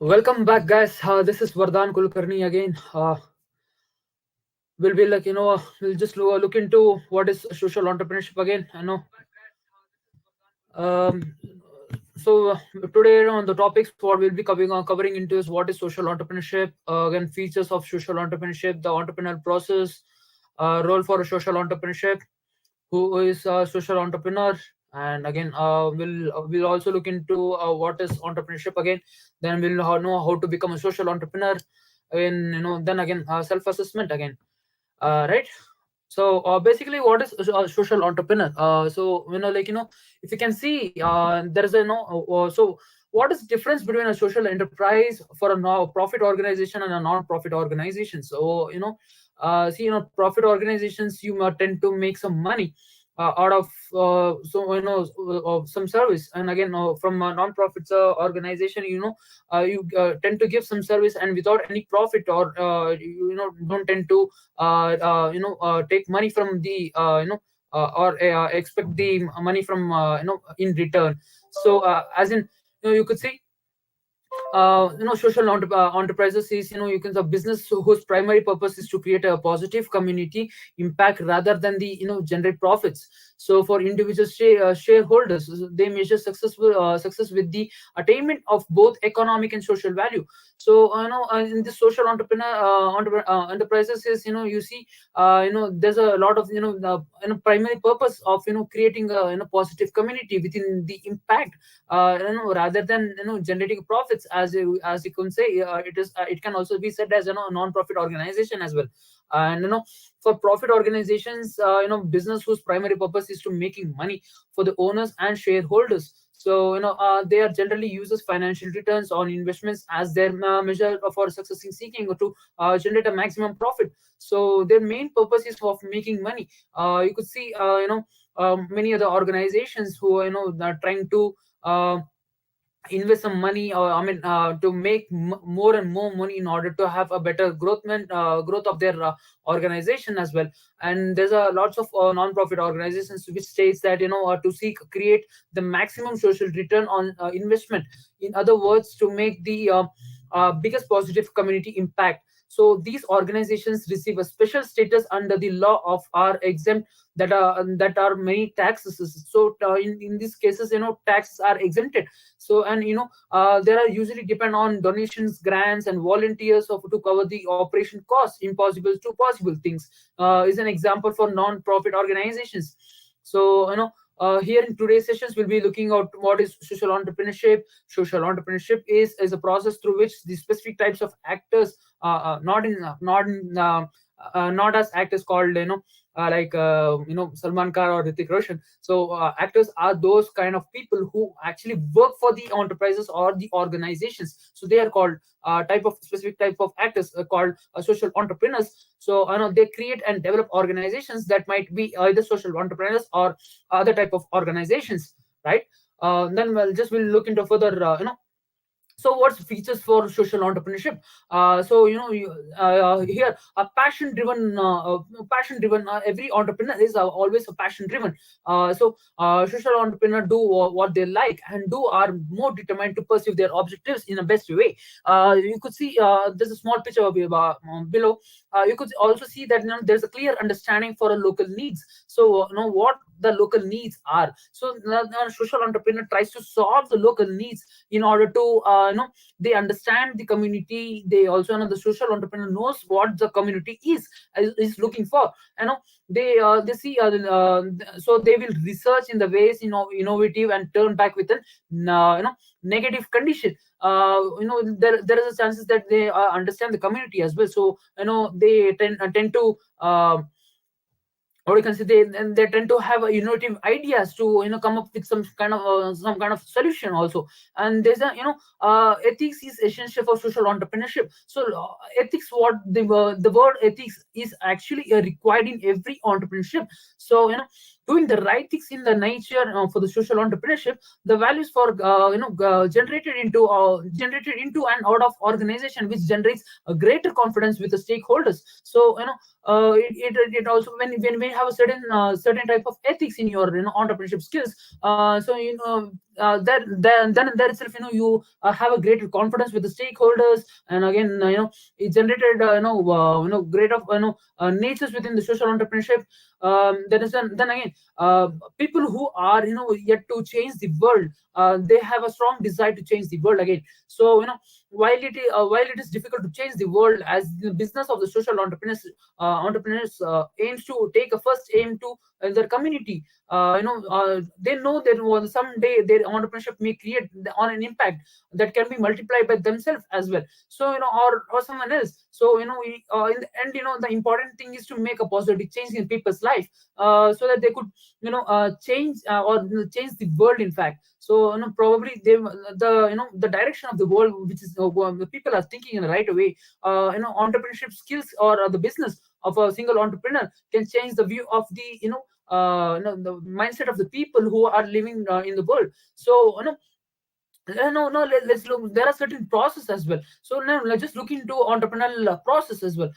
Welcome back, guys. This is Vardhan Kulkarni again. We'll be like, we'll just look into what is social entrepreneurship again. Um, Today, on the topics, what we'll be covering into is what is social entrepreneurship, again, features of social entrepreneurship, the entrepreneurial process, role for a social entrepreneurship, who is a social entrepreneur, and again we'll also look into what is entrepreneurship again. Then we'll know how to become a social entrepreneur, and then again self-assessment again, right? So basically, what is a social entrepreneur? If you can see, there is a so what is the difference between a social enterprise for a profit organization and a non-profit organization? So see, profit organizations, you tend to make some money out of some service. And again, from a non-profit organization, you tend to give some service, and without any profit, or don't tend to take money from the or expect the money from in return. So as in, you could see, social enterprises is, you can, the business whose primary purpose is to create a positive community impact rather than the generate profits. So for individual shareholders, they measure success with the attainment of both economic and social value. So in this social enterprises is, you see, there's a lot of the primary purpose of creating a positive community within the impact, rather than generating profits. As you can say, it can also be said as a non-profit organization as well. And for profit organizations, business whose primary purpose is to making money for the owners and shareholders. So they are generally uses financial returns on investments as their measure for success in seeking to generate a maximum profit. So their main purpose is of making money. You could see, many other organizations who are trying to invest some money, or to make more and more money in order to have a better growth of their organization as well. And there's a lots of non-profit organizations which states that to seek create the maximum social return on investment. In other words, to make the biggest positive community impact. So these organizations receive a special status under the law of are exempt, that are many taxes. So in these cases, taxes are exempted. So, and there are usually depend on donations, grants, and volunteers to cover the operation costs. Impossible to possible things is an example for non-profit organizations. So here in today's sessions, we'll be looking at what is social entrepreneurship. Social entrepreneurship is a process through which the specific types of actors, not as actors called, like Salman Khan or Hrithik Roshan. So actors are those kind of people who actually work for the enterprises or the organizations. So they are called specific type of actors, called social entrepreneurs. So they create and develop organizations that might be either social entrepreneurs or other type of organizations, right? Then we'll look into further, so what's features for social entrepreneurship? So here, a passion driven, every entrepreneur is always a passion driven. Social entrepreneur do what they like and do are more determined to pursue their objectives in a best way. You could see, there's a small picture below. You could also see that there's a clear understanding for a local needs. So what the local needs are. So the social entrepreneur tries to solve the local needs in order to they understand the community. They also know the social entrepreneur knows what the community is looking for. They see, so they will research in the ways innovative and turn back with a negative condition. There is a chances that they understand the community as well. So they tend to or you can say they tend to have innovative ideas to come up with some kind of solution also. And there's a ethics is essential for social entrepreneurship. So ethics, what the word ethics is actually required in every entrepreneurship. So doing the right things in the nature for the social entrepreneurship, the values for generated into and out of organization, which generates a greater confidence with the stakeholders. So it also, when we have a certain type of ethics in your entrepreneurship skills, so then there itself, you have a greater confidence with the stakeholders. And again, it generated great of natures within the social entrepreneurship. Then again, people who are yet to change the world, they have a strong desire to change the world again. So while it is difficult to change the world, as the business of the social entrepreneurs aims to take a first aim to their community. They know that someday their entrepreneurship may create on an impact that can be multiplied by themselves as well. So or someone else. So in the end, the important thing is to make a positive change in people's life, so that they could change, or change the world, in fact. So probably the direction of the world, which is the people are thinking in the right way. Entrepreneurship skills, or the business of a single entrepreneur can change the view of the the mindset of the people who are living in the world. So no, let's look. There are certain process as well. So now let's just look into entrepreneurial process as well.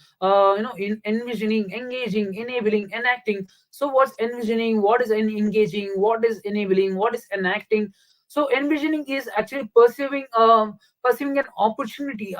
In envisioning, engaging, enabling, enacting. So what's envisioning? What is engaging? What is enabling? What is enacting? So envisioning is actually perceiving an opportunity.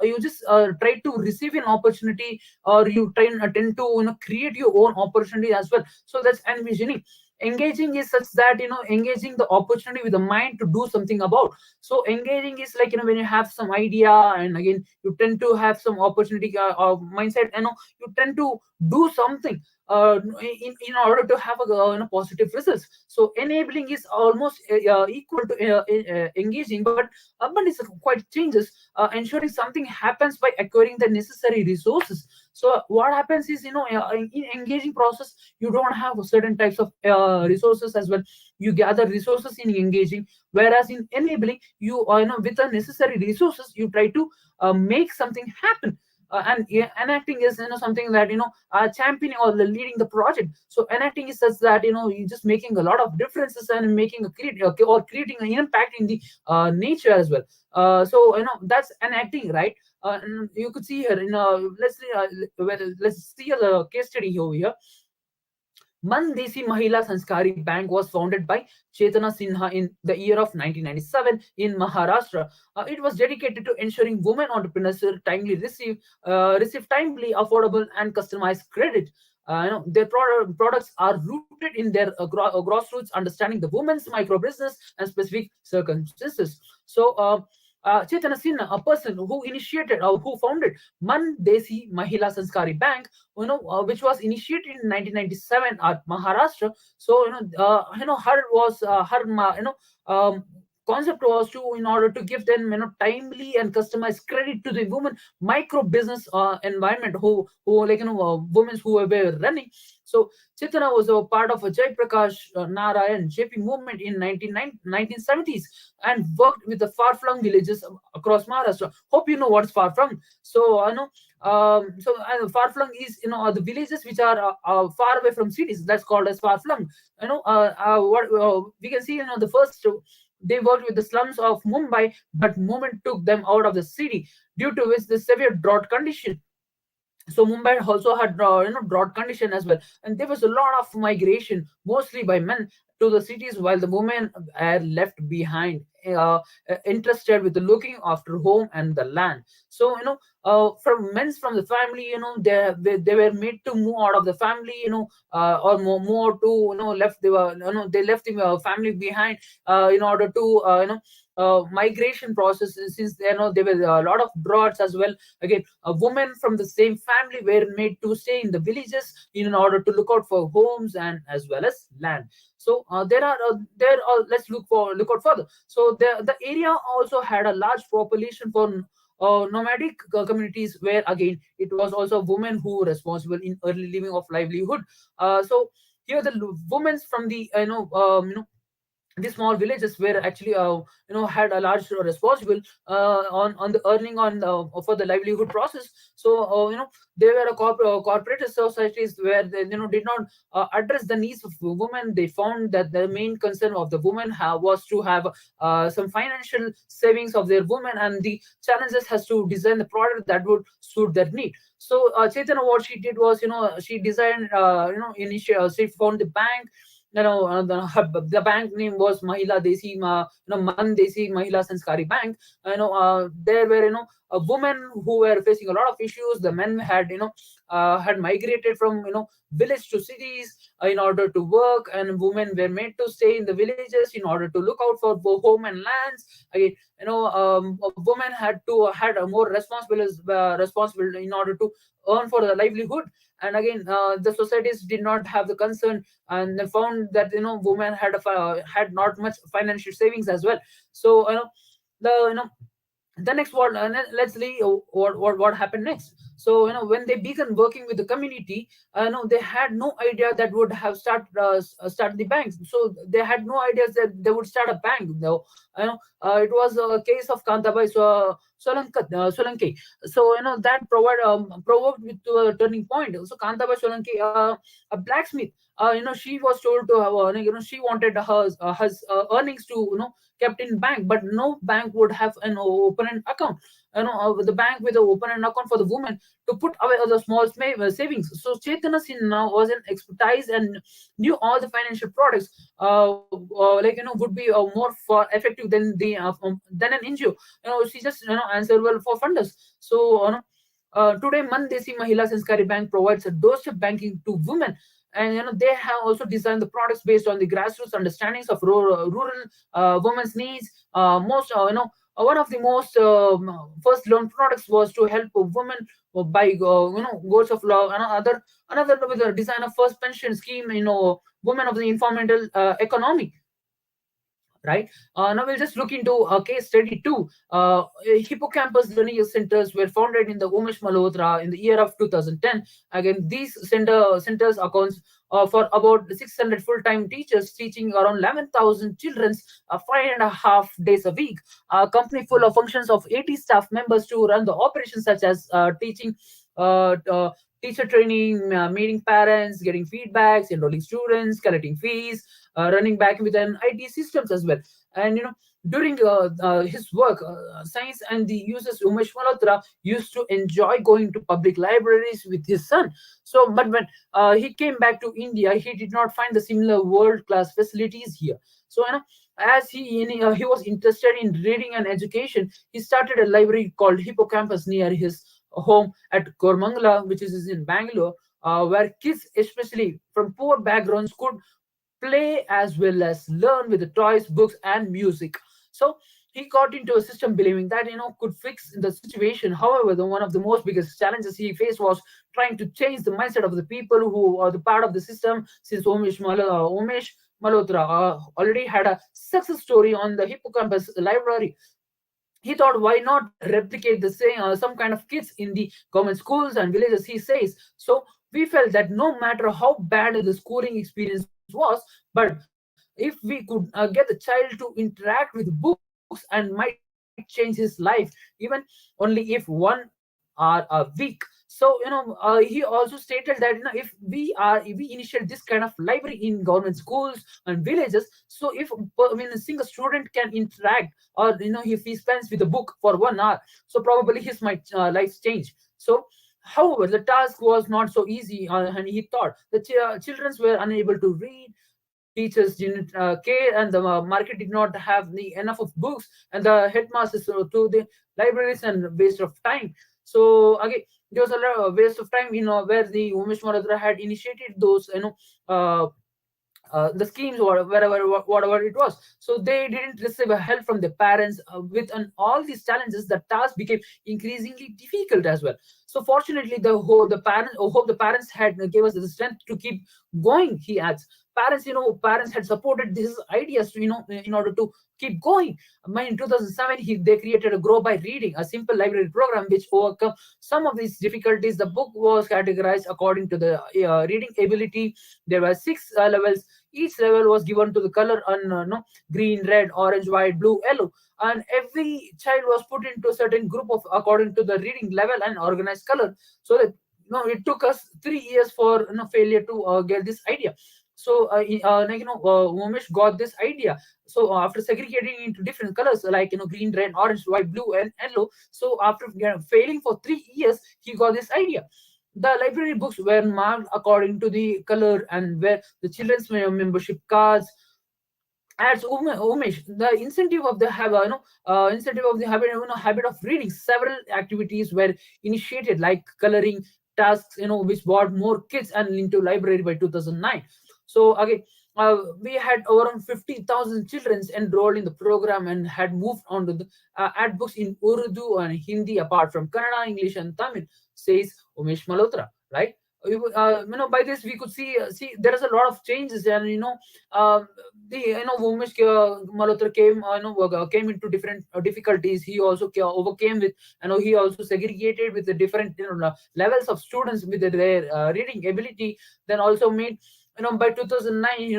You just try to receive an opportunity, or you try and attempt to create your own opportunity as well. So that's envisioning. Engaging is such that engaging the opportunity with the mind to do something about. So engaging is like when you have some idea, and again you tend to have some opportunity or mindset, you tend to do something in order to have a positive results. So enabling is almost equal to engaging, but it's quite changes, ensuring something happens by acquiring the necessary resources. So what happens is, in engaging process, you don't have certain types of resources as well. You gather resources in engaging, whereas in enabling, you with the necessary resources, you try to make something happen. And yeah, enacting is something that championing or leading the project. So enacting is such that you're just making a lot of differences and making a or creating an impact in the nature as well. So that's enacting, right? And you could see here in let's see the case study over here. Mandesi Mahila Sanskari Bank was founded by Chetana Sinha in the year of 1997 in Maharashtra. It was dedicated to ensuring women entrepreneurs receive timely, affordable, and customized credit. Their products are rooted in their grassroots understanding the women's micro business and specific circumstances. So, Chetana Sinha, a person who initiated or who founded Mandesi Mahila Sanskari Bank, which was initiated in 1997 at Maharashtra. So her was her concept was to, in order to give them timely and customized credit to the women micro business environment, who like women who were running. So Chitana was a part of a Jai Prakash Narayan JP movement in 1970s, and worked with the far-flung villages across Maharashtra. Hope you know what's far-flung. So I know. Far-flung is the villages which are far away from cities. That's called as far-flung. What we can see. The first. They worked with the slums of Mumbai, but movement took them out of the city, due to which the severe drought condition. So Mumbai also had drought condition as well, and there was a lot of migration, mostly by men, to the cities, while the women are left behind, interested with the looking after home and the land. So from men's from the family, they were made to move out of the family, or more to left they were they left the family behind in order to migration process, since there were a lot of droughts as well. Again, women from the same family were made to stay in the villages in order to look out for homes and as well as land. So let's look out further. So the area also had a large population for nomadic communities, where again it was also women who were responsible in early living of livelihood. So here the women from the these small villages were actually had a large responsible on the earning on for the livelihood process. So they were a corporate societies where they did not address the needs of women. They found that the main concern of the women was to have some financial savings of their women, and the challenges has to design the product that would suit their need. So Chaitanya, what she did was, she designed, initially she found the bank. The bank name was Mahila Desi, Man Desi Mahila Sanskari Bank. There were, women who were facing a lot of issues. The men had, had migrated from, village to cities in order to work, and women were made to stay in the villages in order to look out for home and lands. Again, women had a more responsible in order to earn for the livelihood. And again, the societies did not have the concern, and they found that women had not much financial savings as well. So the the next what let's see what happened next. So when they began working with the community, they had no idea that would have start the banks. So they had no ideas that they would start a bank, though. It was a case of Kantabai Solanki. So that provoked with a turning point. So Kantabai Solanki, a blacksmith, she was told to have, she wanted her earnings to kept in bank, but no bank would have an open an account. The bank with an open an account for the woman to put away other small savings. So Chaitanya Sinha was an expertise and knew all the financial products, would be more for effective than an NGO. She just answerable for funders. So today Mandesi Mahila Sanskari Bank provides a doorstep banking to women, and they have also designed the products based on the grassroots understandings of rural women's needs. Most One of the most first loan products was to help women by goals of law, and another with the design of first pension scheme, women of the informal economy, right? Now we'll just look into a case study too. Hippocampus learning centers were founded in the Umesh Malhotra in the year of 2010. Again, these centers accounts for about 600 full-time teachers teaching around 11,000 children 5.5 days a week. A company full of functions of 80 staff members to run the operations such as teaching, uh, uh, teacher training, meeting parents, getting feedbacks, enrolling students, collecting fees, running back with an IT systems as well. And during his work, science and the users, Umesh Malhotra used to enjoy going to public libraries with his son. So, but when he came back to India, he did not find the similar world-class facilities here. So, as he was interested in reading and education, he started a library called Hippocampus near his home at Kormangala, which is in Bangalore, where kids, especially from poor backgrounds, could play as well as learn with the toys, books, and music. So he got into a system believing that could fix the situation. However, one of the most biggest challenges he faced was trying to change the mindset of the people who are the part of the system. Since Umesh Malhotra already had a success story on the Hippocampus library, he thought, why not replicate the same some kind of kids in the government schools and villages, he says. So we felt that no matter how bad the schooling experience was, but if we could get the child to interact with books and might change his life, even only if 1 hour a week. So he also stated that if we initiate this kind of library in government schools and villages, so if a single student can interact, or if he spends with a book for 1 hour, so probably his might life change. So however, the task was not so easy, and he thought the children were unable to read, teachers didn't care, and the market did not have enough of books, and the headmasters to the libraries, and waste of time. So again, there was a lot of waste of time, where the Umesh Malhotra had initiated those, uh, the schemes or wherever whatever it was. So they didn't receive a help from their parents. With all these challenges, the task became increasingly difficult as well. So fortunately, the parents had gave us the strength to keep going, he adds. Parents had supported these ideas to, in order to keep going. In 2007, they created a Grow by Reading, a simple library program which overcome some of these difficulties. The book was categorized according to the reading ability. There were 6 levels. Each level was given to the color on green, red, orange, white, blue, yellow, and every child was put into a certain group of according to the reading level and organized color. So that it took us 3 years for failure to get this idea. So Umesh got this idea. So after segregating into different colors like green, red, orange, white, blue, and yellow, so after failing for 3 years, he got this idea. The library books were marked according to the color, and where the children's membership cards. As Umesh, the incentive of the habit, habit of reading. Several activities were initiated, like coloring tasks, which brought more kids and into library by 2009. So again, we had around 50,000 children enrolled in the program and had moved on to the add books in Urdu and Hindi apart from Kannada, English, and Tamil. Says Umesh Malhotra, right? By this we could see there is a lot of changes, and uh, the Umesh Malhotra came into different difficulties. He also overcame with, he also segregated with the different levels of students with their reading ability. Then also made, by 2009,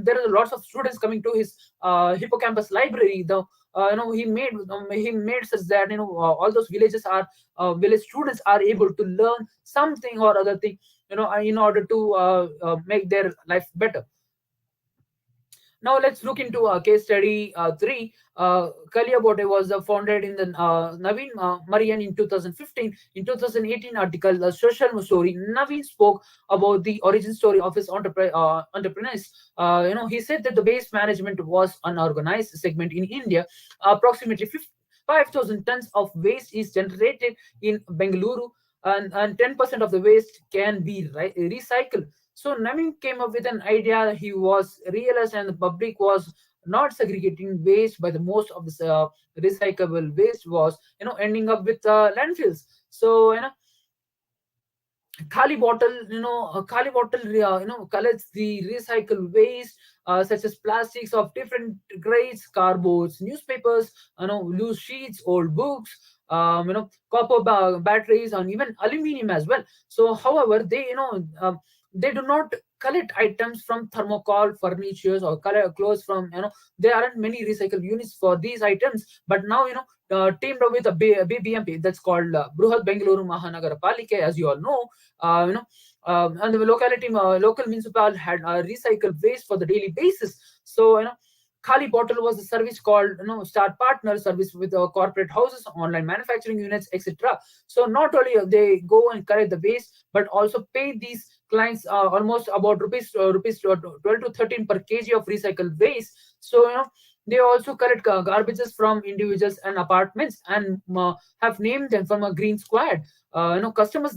there are lots of students coming to his hippocampus library. The he made such that all those village students are able to learn something or other thing, in order to make their life better. Now let's look into case study 3. Kaliabote was founded in the Naveen Marian in 2015. In 2018 article, The Social Story, Naveen spoke about the origin story of his entrepreneurs. He said that the waste management was unorganized segment in India. Approximately 5,000 tons of waste is generated in Bengaluru, and 10% of the waste can be recycled. So Naveen came up with an idea. He was realized, and the public was not segregating waste by the most of this recyclable waste was ending up with landfills. So Kali bottle collects the recycled waste, such as plastics of different grades, cardboards, newspapers, loose sheets, old books, copper batteries, and even aluminium as well. So however, they do not collect items from thermocol, furnitures, or collect clothes from, there aren't many recycle units for these items. But now teamed up with a BBMP, that's called Bruhat Bengaluru Mahanagara Palike, as you all know. And the local municipal had recycled waste for the daily basis. So Khali Bottle was a service called Star Partner service with corporate houses, online manufacturing units, etc. So not only they go and collect the waste, but also pay these clients almost about rupees 12 to 13 per kg of recycled waste. So they also collect garbages from individuals and apartments, and have named them from a green squad. Customers,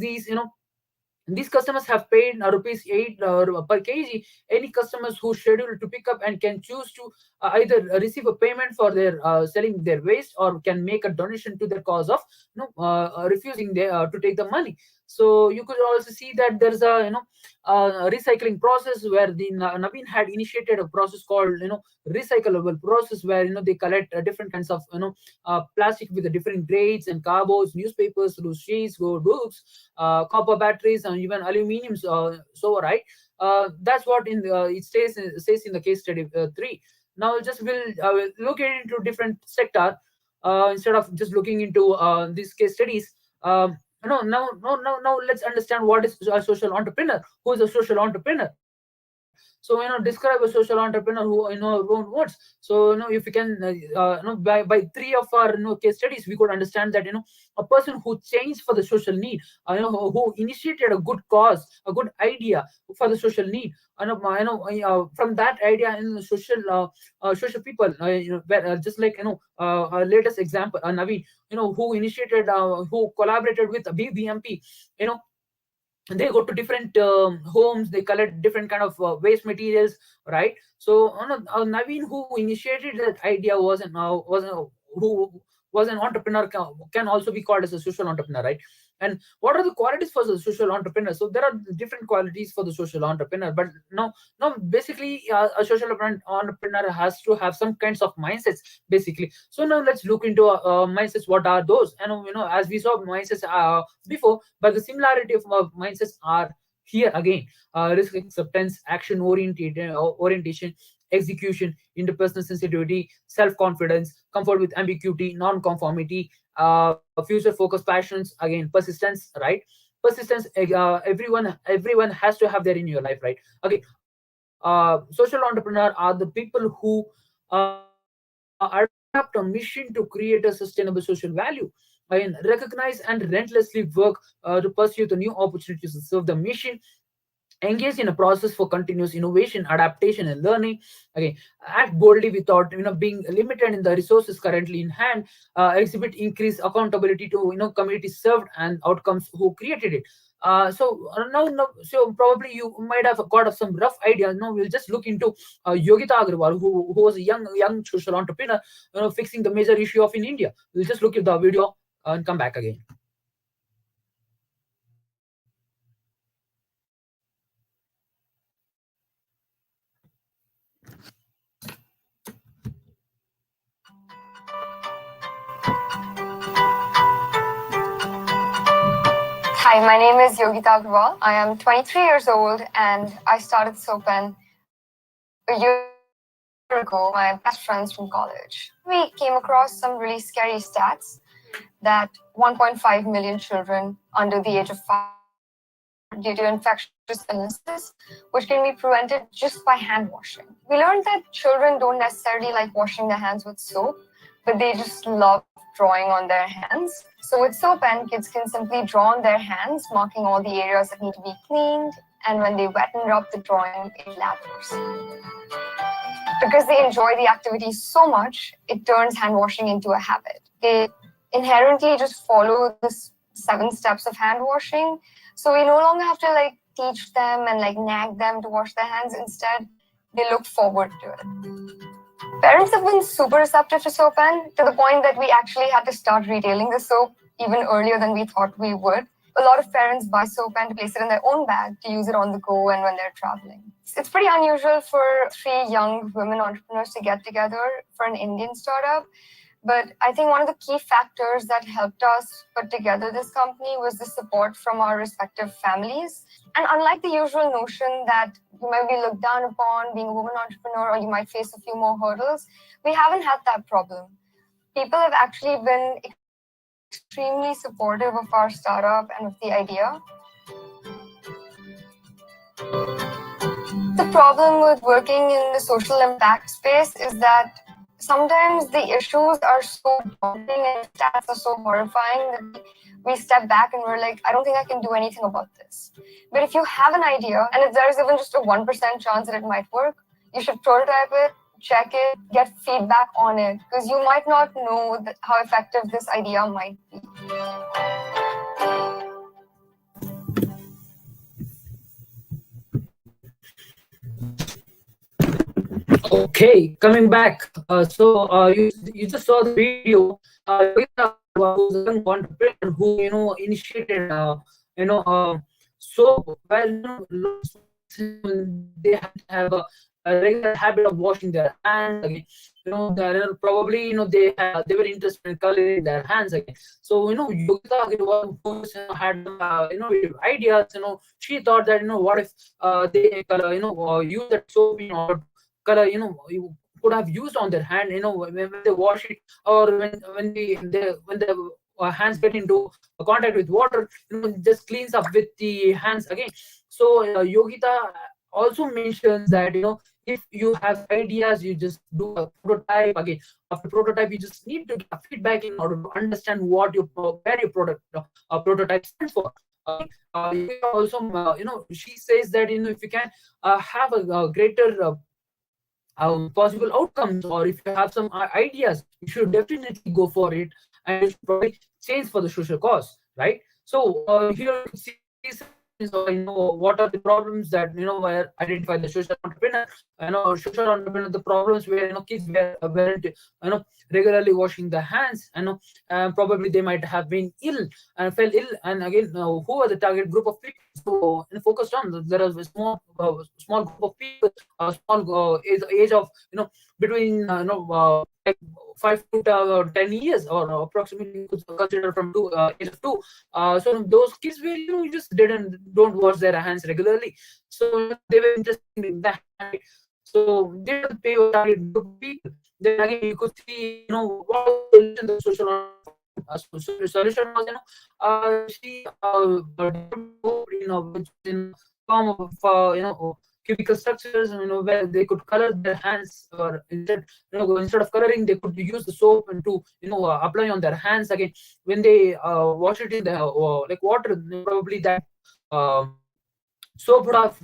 these customers have paid rupees 8 per kg. Any customers who schedule to pick up and can choose to either receive a payment for their selling their waste, or can make a donation to their cause of refusing to take the money. So you could also see that there's a recycling process where the Naveen had initiated a process called recyclable process, where they collect different kinds of plastic with the different grades and cardboards, newspapers, loose sheets, gold books, copper batteries, and even aluminiums. So right, that's what it says in the case study 3. Now just we'll look into different sector instead of just looking into these case studies. No, now let's understand what is a social entrepreneur. Who is a social entrepreneur? So describe a social entrepreneur who own words. So if you can by 3 of our case studies, we could understand that a person who changed for the social need, who initiated a good cause, a good idea for the social need, from that idea in the social people, just like latest example, Naveen, who initiated, who collaborated with BBMP. you know they go to different homes, they collect different kind of waste materials, right? So Naveen, who initiated that idea, who was an entrepreneur, can also be called as a social entrepreneur, right? And what are the qualities for the social entrepreneur? So there are different qualities for the social entrepreneur, but now basically a social entrepreneur has to have some kinds of mindsets, basically. So now let's look into mindsets. What are those? And as we saw mindsets before, but the similarity of mindsets are Here again, risk acceptance, action orientation, execution, interpersonal sensitivity, self-confidence, comfort with ambiguity, non-conformity, future focus passions, again persistence, right? Persistence, everyone has to have that in your life, right? Okay, social entrepreneur are the people who adopt a mission to create a sustainable social value. Recognize and relentlessly work to pursue the new opportunities to serve the mission, engage in a process for continuous innovation, adaptation, and learning. Okay, act boldly without being limited in the resources currently in hand. Exhibit increased accountability to communities served and outcomes who created it. So probably you might have got some rough idea. Now we'll just look into Yogita Agarwal, who was a young social entrepreneur, fixing the major issue of in India. We'll just look at the video and come back again. Hi, my name is Yogita Agrawal. I am 23 years old and I started Sopan a year ago with my best friends from college. We came across some really scary stats that 1.5 million children under the age of 5 die due to infectious illnesses, which can be prevented just by hand washing. We learned that children don't necessarily like washing their hands with soap, but they just love drawing on their hands. So with soap pen, kids can simply draw on their hands, marking all the areas that need to be cleaned, and when they wet and rub the drawing, it lathers. Because they enjoy the activity so much, it turns hand washing into a habit. They inherently just follow the 7 steps of hand washing. So we no longer have to teach them and nag them to wash their hands. Instead, they look forward to it. Parents have been super receptive to soap pen to the point that we actually had to start retailing the soap even earlier than we thought we would. A lot of parents buy soap pen to place it in their own bag to use it on the go and when they're traveling. It's pretty unusual for 3 young women entrepreneurs to get together for an Indian startup. But I think one of the key factors that helped us put together this company was the support from our respective families. And unlike the usual notion that you might be looked down upon being a woman entrepreneur or you might face a few more hurdles, we haven't had that problem. People have actually been extremely supportive of our startup and of the idea. The problem with working in the social impact space is that sometimes the issues are so daunting and the stats are so horrifying that we step back and we're like, I don't think I can do anything about this. But if you have an idea, and if there's even just a 1% chance that it might work, you should prototype it, check it, get feedback on it, because you might not know how effective this idea might be. Okay, coming back. You just saw the video. Yogita Agarwal, who's a young entrepreneur who initiated soap. Well, they have to have a regular habit of washing their hands again. Probably they were interested in coloring their hands again. So Yogita Agarwal, who had innovative ideas. She thought that what if they color use that soap in order color you could have used on their hand when they wash it, or when the hands get into contact with water, it just cleans up with the hands again. So Yogita also mentions that if you have ideas, you just do a prototype again. After prototype, you just need to get feedback in order to understand what where your product prototype stands for. Yogita also she says that if you can have a greater possible outcomes, or if you have some ideas, you should definitely go for it, and you should probably change for the social cause, right? So here you see some examples of what are the problems that were identified the social entrepreneur. Social entrepreneur, the problems where kids weren't regularly washing their hands. Probably they might have been ill and fell ill, and again, who are the target group of people? So focused on, there is a small group of people, small age of between like 5 to 10 years, or approximately you could consider from age of 2. So those kids were, just don't wash their hands regularly. So they were interested in the hand, right? So they were the target group of people. Then again, you could see, what was the solution the social worker found? Solution was, she developed soap, which was in form of cubical structures, where they could color their hands, or instead of coloring, they could use the soap and to apply on their hands again. When they wash it in the like water, probably that soap would have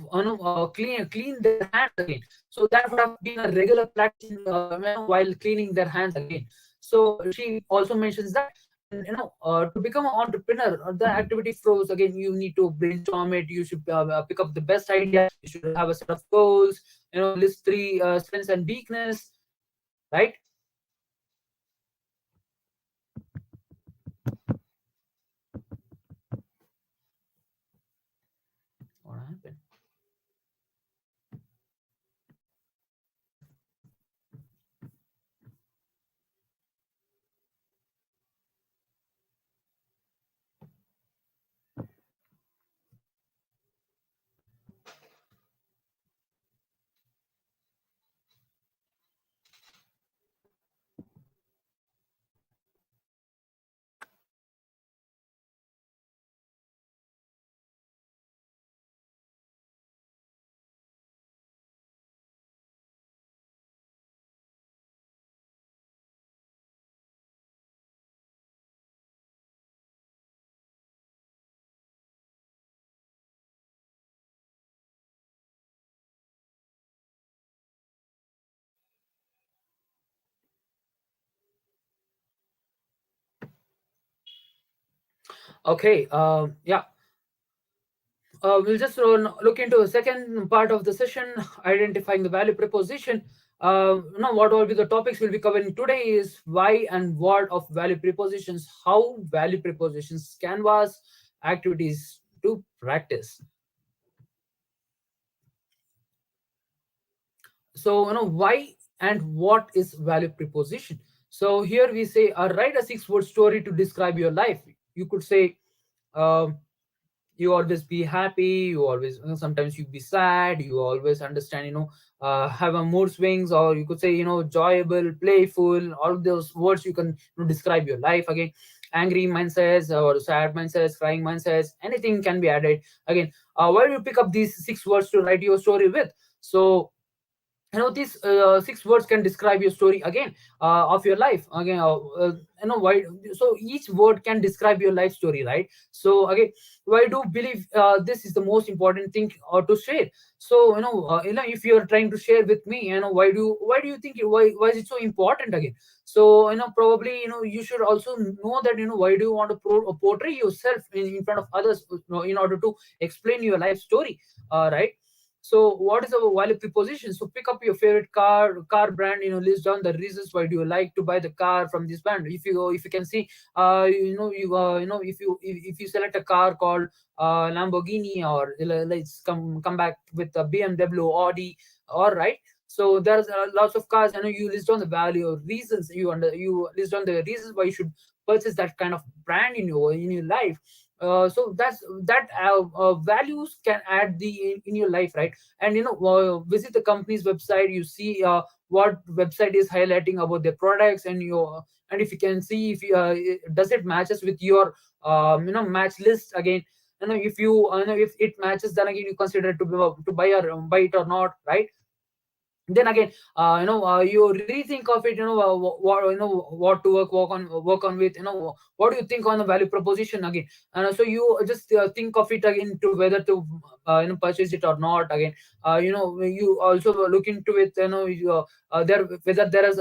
clean their hands again. So that would have been a regular practice while cleaning their hands again. So she also mentions that. And to become an entrepreneur, the activity flows again. You need to brainstorm it. You should pick up the best idea. You should have a set of goals. List 3 strengths and weakness, right? What happened? Okay. Yeah. We'll just look into the second part of the session, identifying the value proposition. What will be the topics we'll be covering today is why and what of value propositions, how value propositions canvas activities to practice. So, why and what is value proposition? So here we say, write a 6-word story to describe your life. You could say, um, you always be happy, you always, sometimes you be sad, you always understand, have a mood swings, or you could say, joyable, playful, all of those words you can describe your life again. Angry mindsets, or sad mindsets, crying mindsets, anything can be added again. Why do you pick up these 6 words to write your story with? So these 6 words can describe your story again, of your life again. Why? So each word can describe your life story, right? So again, why do believe this is the most important thing to share? So if you're trying to share with me, why do you think, why is it so important again? So probably you should also know that, why do you want to portray yourself in front of others, in order to explain your life story, right? So what is our value proposition? So pick up your favorite car brand, list down the reasons why do you like to buy the car from this brand. If you can see, if you select a car called Lamborghini, or let's come back with a BMW, Audi, all right. So there's lots of cars. You list down the value or reasons, you list down the reasons why you should purchase that kind of brand in your life. So that values can add in your life, right? And visit the company's website. You see what website is highlighting about their products, and if you can see, if you, does it matches with your match list again. If it matches, then again you consider to buy it or not, right? Then again, you rethink of it, what what to work on with, what do you think on the value proposition again. And so you just think of it again to whether to purchase it or not again. You also look into it, there whether there is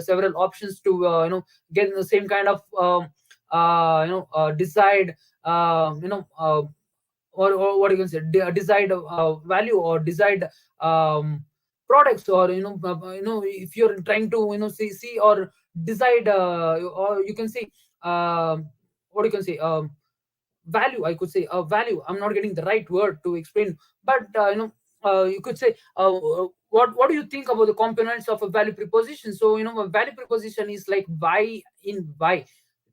several options to get the same kind of decide, or what you can say, desired value, or desired products, or if you're trying to see or decide, or you can say, what you can say, value, I could say, value. I'm not getting the right word to explain, but you could say, what do you think about the components of a value proposition? So a value proposition is like why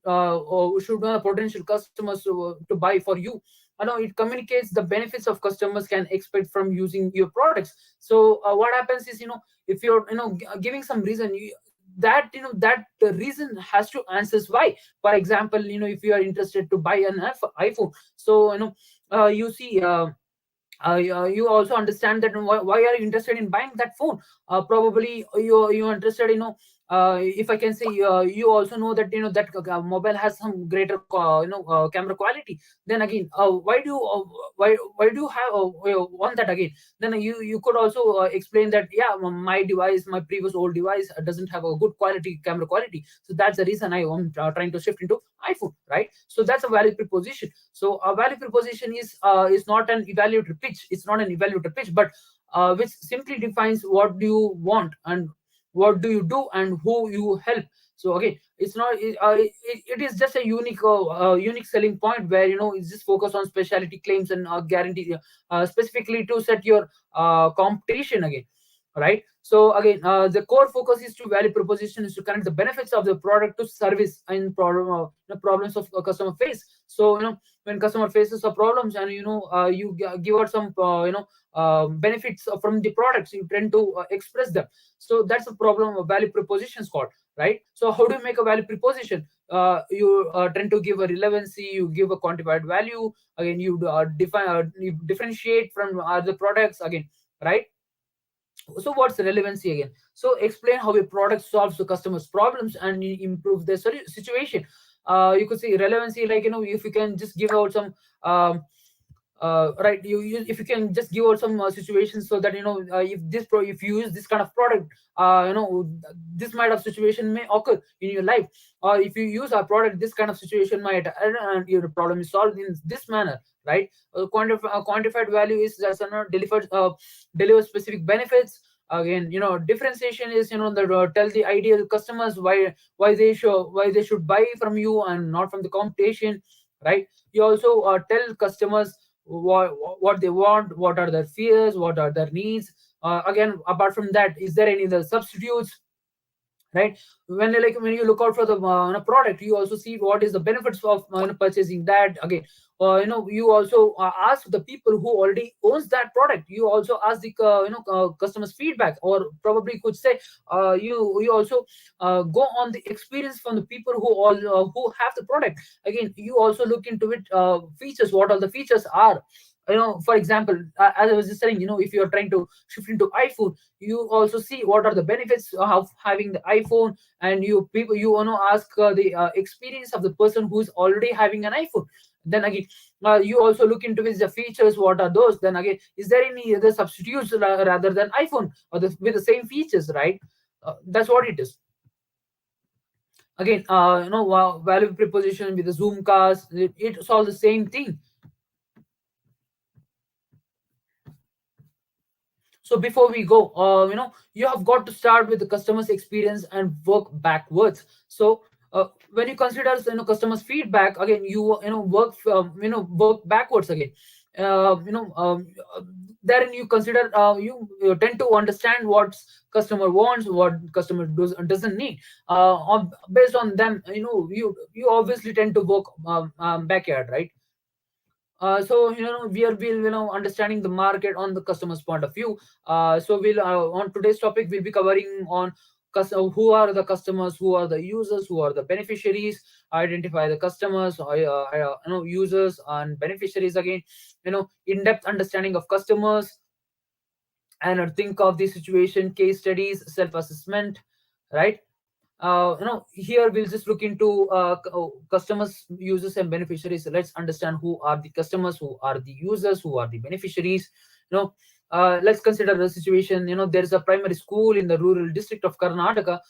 or should potential customers to buy for you. I know it communicates the benefits of customers can expect from using your products. So what happens is, if you're giving some reason, that the reason has to answers why. For example, if you are interested to buy an iPhone, so you see, you also understand that why are you interested in buying that phone. Probably you're interested, if I can say, you also know that that mobile has some greater camera quality. Then again, why do you have want that again? Then you could also explain that, yeah, my device, my previous old device doesn't have a good quality camera quality, so that's the reason I am trying to shift into iPhone, right? So that's a value proposition. So a value proposition is not an evaluator pitch. It's not an evaluator pitch, but which simply defines what do you want and what do you do and who you help. So again, it's not it is just a unique selling point where it's just focused on specialty claims and guarantee specifically to set your competition again, right? So again, the core focus is to value proposition is to connect the benefits of the product to service and problems of a customer face. So when customer faces a problems and you give out some benefits from the products, you tend to express them. So that's a problem of value proposition called, right? So how do you make a value proposition? You tend to give a relevancy, you give a quantified value. Again, you differentiate from other products again, right? So what's relevancy again? So explain how a product solves the customer's problems and improve their situation. You could say relevancy, like if you can just give out some right, if you can just give out some situations, so that if you use this kind of product, this might of situation may occur in your life. Or if you use our product, this kind of situation might, and your problem is solved in this manner, right? Quantified value is just deliver specific benefits. Again, differentiation is that tell the ideal customers why they should buy from you and not from the competition, right? You also tell customers what they want, what are their fears, what are their needs. Again, apart from that, is there any other substitutes, right? When you look out for the product, you also see what is the benefits of purchasing that. Again, you also ask the people who already owns that product. You also ask the customers feedback, or probably could say, you also go on the experience from the people who have the product. Again, you also look into it, features, what all the features are. For example, as I was just saying, if you are trying to shift into iPhone, you also see what are the benefits of having the iPhone. And you want to ask the experience of the person who is already having an iPhone. Then again, you also look into the features, what are those. Then again, is there any other substitutes rather than iPhone, or with the same features, right? That's what it is. Again, value proposition with the Zoom cars, it's all the same thing. So before we go, you have got to start with the customer's experience and work backwards. So when you consider customers feedback, again, work backwards again. Uh, Therein you consider, you tend to understand what customer wants, what customer doesn't need. Based on them, you obviously tend to work backyard, right? So we are will understanding the market on the customer's point of view. So we'll on today's topic we'll be covering on who are the customers, who are the users, who are the beneficiaries. Identify the customers, users and beneficiaries. Again, in-depth understanding of customers, and think of the situation, case studies, self-assessment, right? Here we'll just look into customers, users and beneficiaries. So let's understand who are the customers, who are the users, who are the beneficiaries. Let's consider the situation. There is a primary school in the rural district of Karnataka.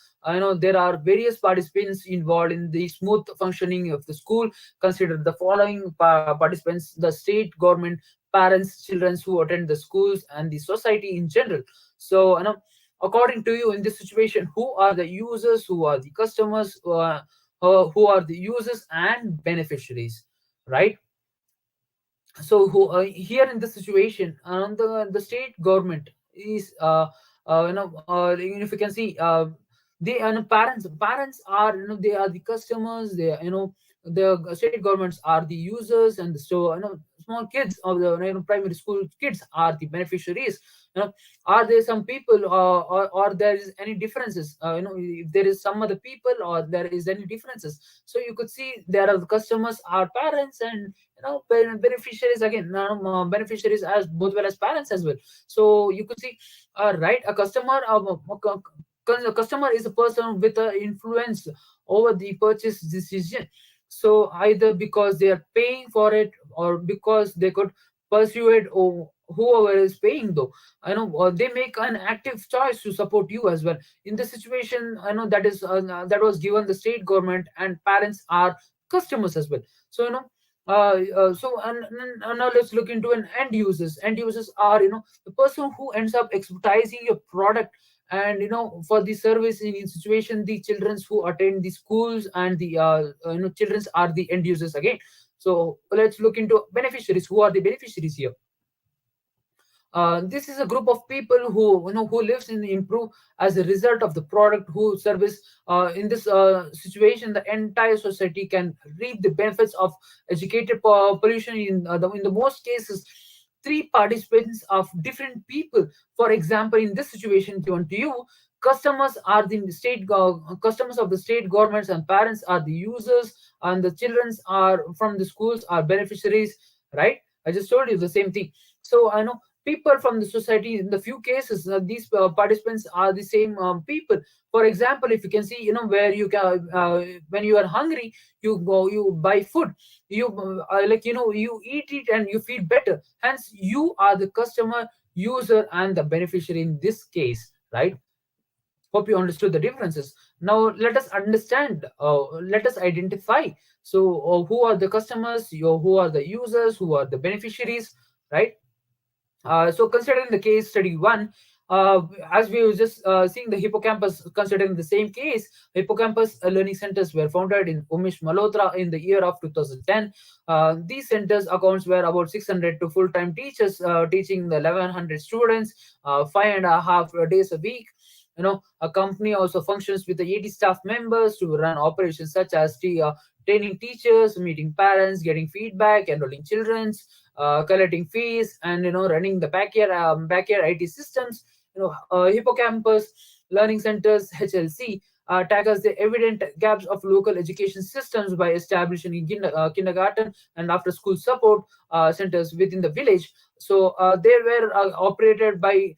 There are various participants involved in the smooth functioning of the school. Consider the following participants: the state government, parents, children who attend the schools, and the society in general. So according to you, in this situation, who are the users, who are the customers, who are the users and beneficiaries, right? So here in this situation, the state government is if you can see, they parents are, they are the customers. They are, the state governments are the users, and so, small kids of the, primary school kids are the beneficiaries. Are there some people, or there is any differences, if there is some other people or there is any differences? So you could see there are the customers are parents, and beneficiaries again, beneficiaries as both well as parents as well. So you could see, right, a customer, a customer is a person with an influence over the purchase decision. So either because they are paying for it, or because they could persuade, or whoever is paying, though, or they make an active choice to support you as well. In this situation, I know that is, that was given the state government, and parents are customers as well. So, and now let's look into an end users. End users are, the person who ends up expertising your product, and for the service in situation, the childrens who attend the schools, and the childrens are the end users again. So let's look into beneficiaries. Who are the beneficiaries here? This is a group of people who, who lives in improve as a result of the product who service. In this situation, the entire society can reap the benefits of educated pollution. In the most cases, three participants of different people. For example, in this situation given to you, customers are the customers of the state governments, and parents are the users, and the childrens are from the schools are beneficiaries, right? I just told you the same thing. So I know people from the society. In the few cases, these participants are the same people. For example, if you can see, where you can, when you are hungry, you go, you buy food, you you eat it and you feel better. Hence, you are the customer, user, and the beneficiary in this case, right? Hope you understood the differences. Now let us understand, let us identify. So who are the customers, who are the users, who are the beneficiaries, right? So considering the case study one, as we were just seeing the hippocampus, considering the same case, hippocampus learning centers were founded in Umesh Malhotra in the year of 2010. These centers accounts were about 600 to full-time teachers teaching the 1100 students, 5.5 days a week. A company also functions with the 80 staff members to run operations such as training teachers, meeting parents, getting feedback, enrolling children, collecting fees, and running the backyard IT systems. Hippocampus Learning Centers (HLC) tackles the evident gaps of local education systems by establishing kindergarten and after-school support centers within the village. So they were operated by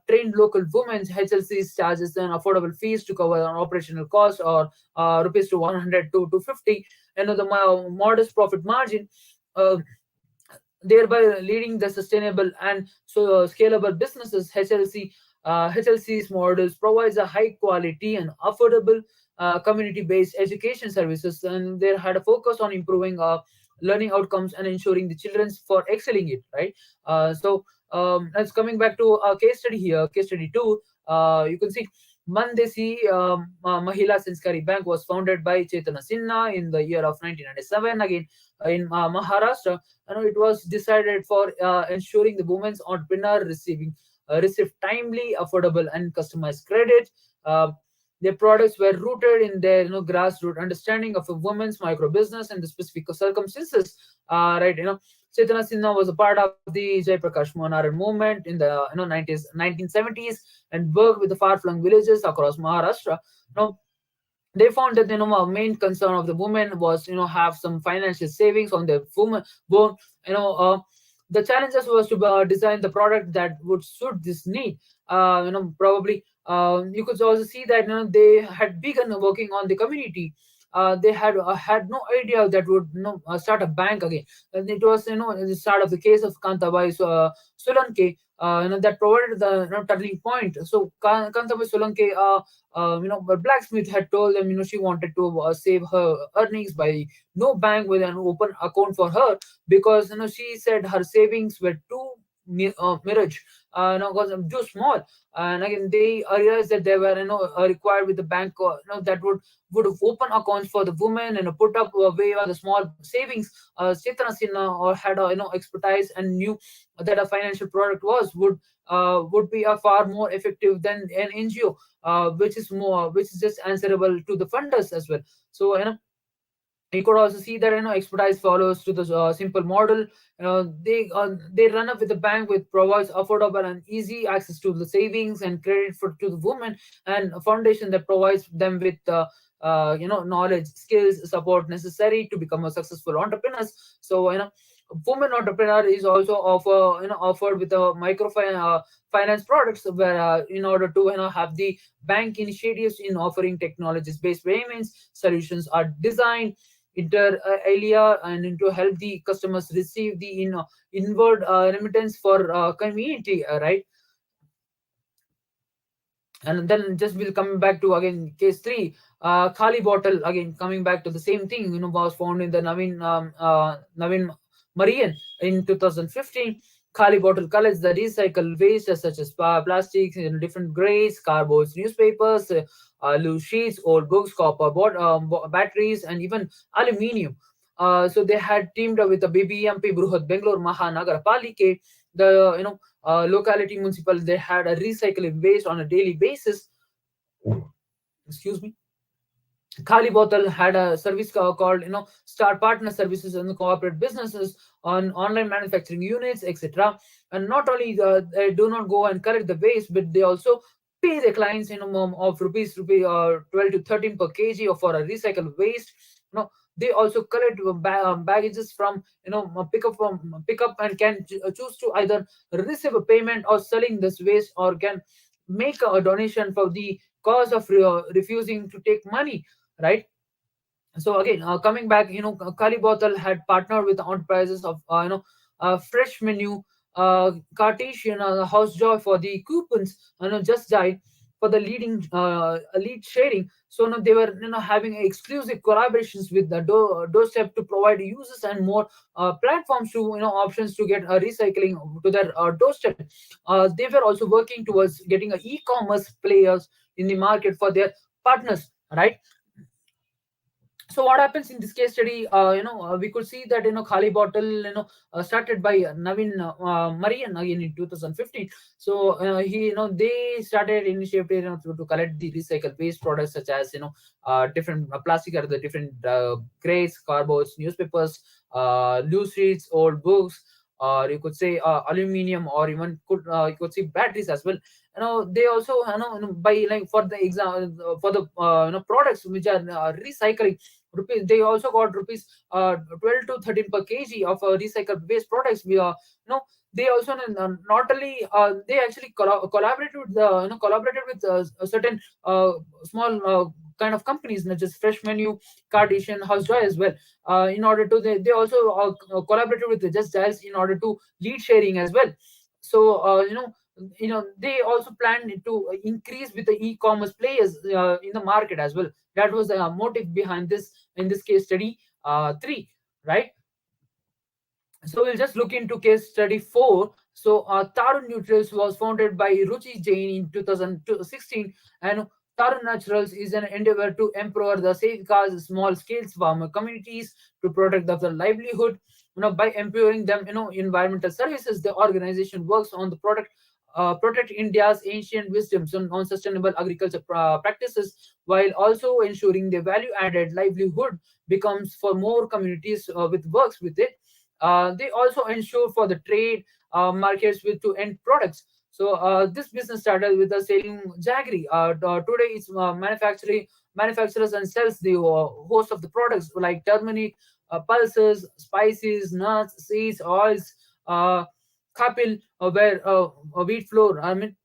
trained local women. HLCs charges an affordable fees to cover an operational cost, or rupees to 100 to 250. The modest profit margin. Thereby leading the sustainable and so scalable businesses. HLC's models provides a high quality and affordable community-based education services, and they had a focus on improving learning outcomes and ensuring the children's for excelling it, right? Let's coming back to a case study here. Case study two, you can see Mandesi Mahila Sanskari Bank was founded by Chetana Sinha in the year of 1997. Again, in Maharashtra, it was decided for ensuring the women's entrepreneur receive timely, affordable, and customized credit. Uh, their products were rooted in their grassroots understanding of a woman's micro business and the specific circumstances. Right, Chaitanya Sinha was a part of the Jai Prakash Monaran movement in the 1970s, and worked with the far-flung villages across Maharashtra. Now, they found that a main concern of the women was have some financial savings on their woman bone. The challenges was to design the product that would suit this need. Probably you could also see that they had begun working on the community. They had no idea that would start a bank again. And it was the start of the case of Kantabai Solanke, that provided the turning point. So Kantabai Solanke, but blacksmith had told them, she wanted to save her earnings by no bank with an open account for her, because she said her savings were too mirage, no, because I'm too small. And again, they realized that they were, required with the bank, that would open accounts for the women and put up way on the small savings. Chetana Sinha or had a, expertise and knew that a financial product would be a far more effective than an NGO, which is just answerable to the funders as well. So you could also see that expertise follows to the simple model. They run up with the bank which provides affordable and easy access to the savings and credit for to the women, and a foundation that provides them with knowledge, skills, support necessary to become a successful entrepreneurs. So women entrepreneur is also offered with a finance products, where in order to have the bank initiatives in offering technologies based payments solutions are designed inter alia and to help the customers receive the inward remittance for community, right? And then just we'll come back to again case 3. Khali bottle, again coming back to the same thing, was found in the Navin Marian in 2015. Khali bottle collects the recycled waste such as plastics in different grades, cardboards, newspapers, loose sheets, old books, copper batteries, and even aluminium. So they had teamed up with the BBMP Bruhat Bangalore Mahanagar Palike, the locality municipal. They had a recycling waste on a daily basis. Excuse me. Khali Bottle had a service called Star Partner Services and the corporate businesses on online manufacturing units, etc. And not only they do not go and collect the waste, but they also pay the clients of rupee 12 to 13 per kg for a recycled waste. They also collect baggages from pick up and can choose to either receive a payment or selling this waste, or can make a donation for the cause of refusing to take money, right? So again, coming back, Kali Bottle had partnered with enterprises of fresh menu, Cartesian, House Joy for the coupons, Just Died for the lead sharing. So they were having exclusive collaborations with the doorstep to provide users and more platforms to options to get recycling to their doorstep. They were also working towards getting a e-commerce players in the market for their partners, right? So what happens in this case study, we could see that Khali bottle started by Navin Marian again in 2015. So he they started initiative to collect the recycled waste products such as different plastic or the different grades, cardboards, newspapers, loose sheets, old books, or you could say aluminium, or even you could see batteries as well. They also by like for the exam for the products which are recycling rupees, they also got rupees 12 to 13 per kg of recycled waste products. We are they also not only they actually collaborated with collaborated with a certain small kind of companies such as Fresh Menu, Cartesian, House Joy as well. In order to they also collaborated with the Just Dials in order to lead sharing as well. So they also plan to increase with the e-commerce players in the market as well. That was the motive behind this in this case study 3, right? So we'll just look into case study 4. So Tarun Neutrals was founded by Ruchi Jain in 2016, and Tarun Naturals is an endeavor to empower the safeguards small scale farmer communities to protect their livelihood. By empowering them, environmental services, the organization works on the product. Protect India's ancient wisdoms on sustainable agriculture practices, while also ensuring the value-added livelihood becomes for more communities with works with it. They also ensure for the trade markets with to end products. So this business started with the selling jaggery. Today it's manufacturers and sells the host of the products like turmeric, pulses, spices, nuts, seeds, oils, kapil, where wheat flour. I mean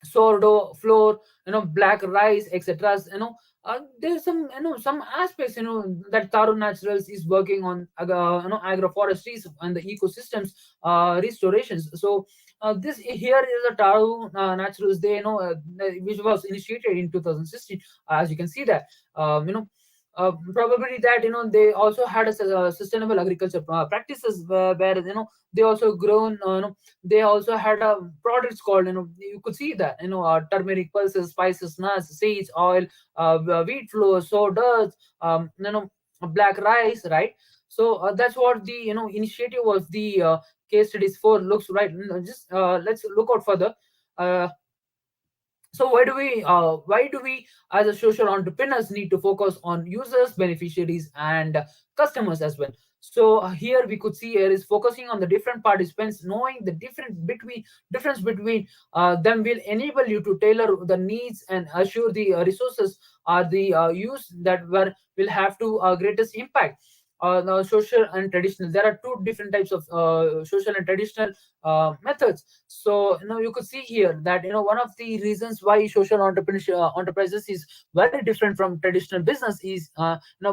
sourdough flour, black rice, etc. There's some aspects that Taro Naturals is working on agroforestries and the ecosystems restorations. So this here is a Taro Naturals, which was initiated in 2016, as you can see that. Probably that they also had sustainable agriculture practices where they also grown they also had products called you could see that turmeric pulses, spices, nuts, seeds, oil, wheat flour, sawdust, black rice, right? So that's what the initiative was the case studies for looks, right? Just let's look out further. uh, so why do we as a social entrepreneurs need to focus on users, beneficiaries, and customers as well? So here we could see here is focusing on the different participants, knowing the difference between them will enable you to tailor the needs and assure the resources are the use that will have to greatest impact. Now social and traditional, there are two different types of social and traditional methods. So you could see here that one of the reasons why social entrepreneurship enterprises is very different from traditional business is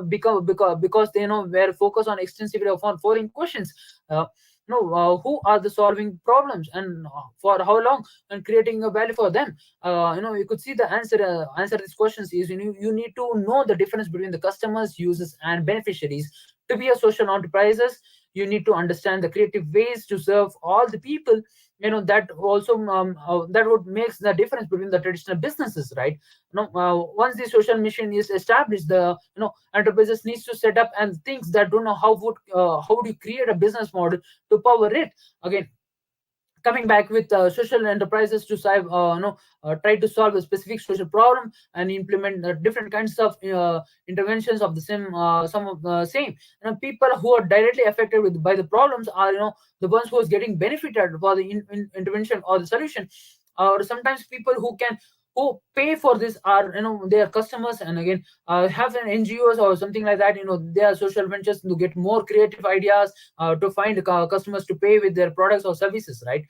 because they were focused on extensively on foreign questions. uh, who are the solving problems, and for how long, and creating a value for them. You could see the answer these questions is you need to know the difference between the customers, users, and beneficiaries. To be a social enterprises, you need to understand the creative ways to serve all the people. That also that would makes the difference between the traditional businesses, right? Once the social mission is established, the enterprises needs to set up and things that don't know how would you create a business model to power it. Again, coming back with social enterprises to try to solve a specific social problem and implement different kinds of interventions of the same some of the same. People who are directly affected by the problems are the ones who is getting benefited for the intervention or the solution. Or sometimes people who pay for this are their customers, and again have an NGOs or something like that. They are social ventures to get more creative ideas to find customers to pay with their products or services, right?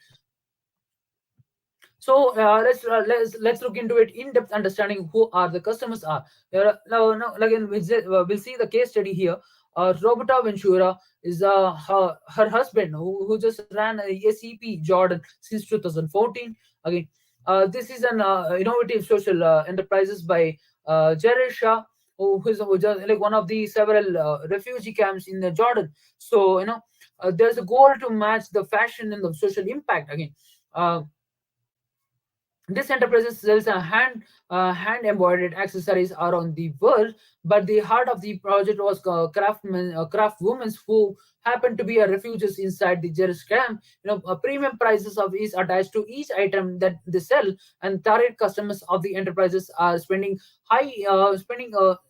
So let's look into it in depth, understanding who are the customers are. Now again we'll see the case study here. Roberta Ventura is her husband who just ran a SEP Jordan since 2014. Again, this is an innovative social enterprises by Jared Shah, who is just like one of the several refugee camps in the Jordan. So there's a goal to match the fashion and the social impact. Again, this enterprise sells a hand embroidered accessories around the world, but the heart of the project was craft women who happened to be a refugees inside the Jerusalem. Premium prices of is attached to each item that they sell, and target customers of the enterprises are spending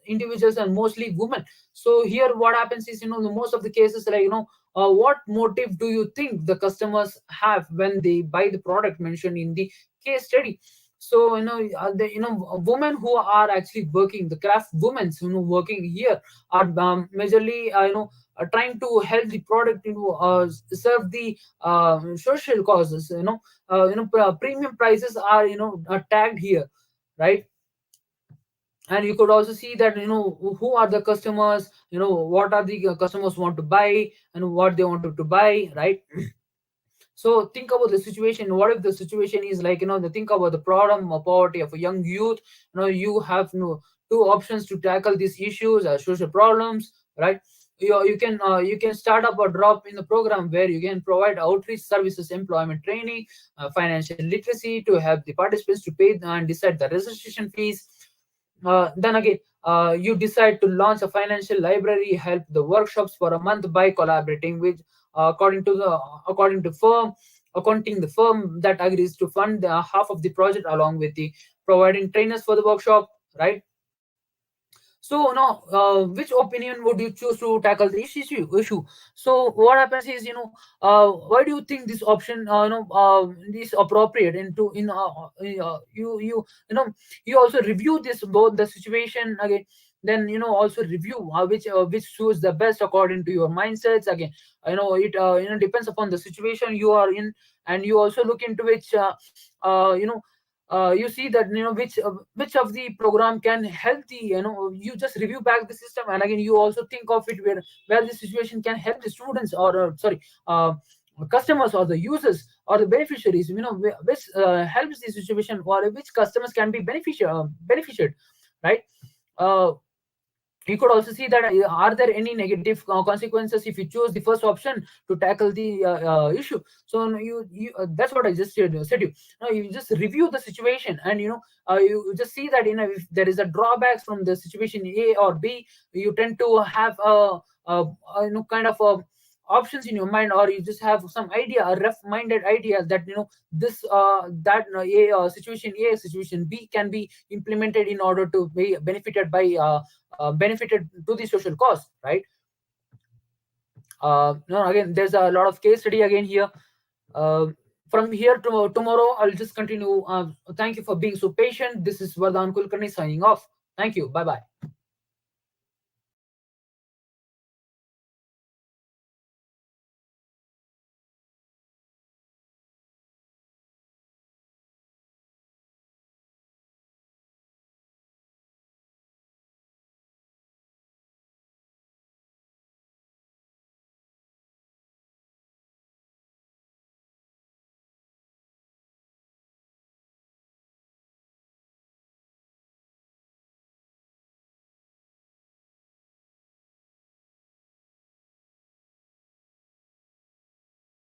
individuals and mostly women. So here, what happens is the most of the cases, like what motive do you think the customers have when they buy the product mentioned in the case study? So the women who are actually working, the craft women working here are majorly trying to help the product serve the social causes. Premium prices are tagged here, right? And you could also see that who are the customers, what are the customers want to buy and what they wanted to buy, right? So think about the situation. What if the situation is like the think about the problem of poverty of a young youth. You have two options to tackle these issues as social problems, right? You can start up a drop in the program where you can provide outreach services, employment training, financial literacy to help the participants to pay and decide the registration fees. Then again, you decide to launch a financial library, help the workshops for a month by collaborating with according to firm accounting the firm that agrees to fund half of the project along with the providing trainers for the workshop, right? So now, which opinion would you choose to tackle the issue? So what happens is, why do you think this option, is appropriate? Into in you also review this both the situation again. Then also review which suits the best according to your mindsets. Again, it depends upon the situation you are in, and you also look into which you see that which of the program can help the you just review back the system, and again you also think of it where the situation can help the students or sorry customers or the users or the beneficiaries, which helps the situation or which customers can be beneficiated, right? uh, you could also see that are there any negative consequences if you choose the first option to tackle the issue. So that's what I just said you. Now you just review the situation, and you just see that if there is a drawbacks from the situation A or B, you tend to have kind of options in your mind, or you just have some idea, a rough minded idea that this that A situation A, situation B can be implemented in order to be benefited to the social cause, right? Again, there's a lot of case study again here. uh, from here to tomorrow, I'll just continue. Thank you for being so patient. This is Vardhan Kulkarni signing off. Thank you. Bye bye.